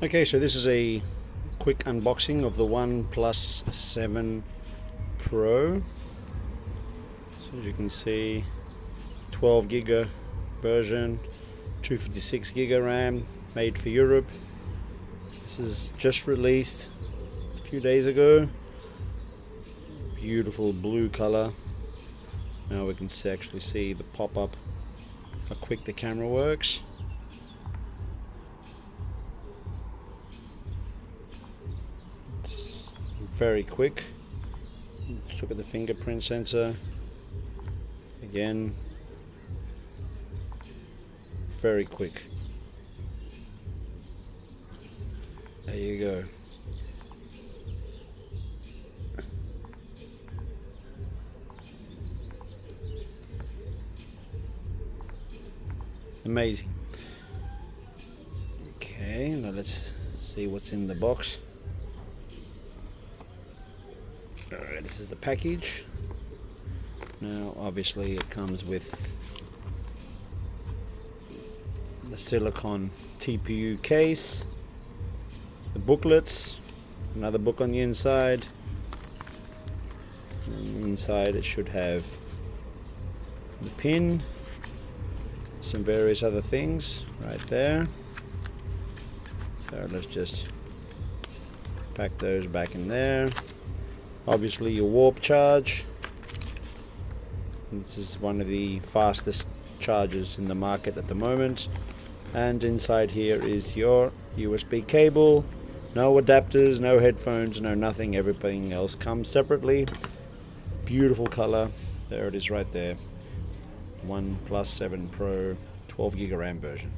Okay, so this is a quick unboxing of the OnePlus 7 Pro. So as you can see, 12 gig version, 256 gig RAM, made for Europe. This is just released a few days ago. Beautiful blue color. Now we can actually see the pop-up, how quick the camera works. It's very quick. Let's look at the fingerprint sensor. Again, very quick. There you go. Amazing. Okay, now let's see what's in the box. Alright, this is the package. Now obviously it comes with the silicone TPU case, the booklets, another book on the inside, and inside it should have the pin, some various other things right there. So let's just pack those back in there. Obviously your warp charge. This is one of the fastest chargers in the market at the moment. And inside here is your USB cable. No adapters, no headphones, no nothing. Everything else comes separately. Beautiful color. There it is right there. OnePlus 7 Pro 12 gig RAM version.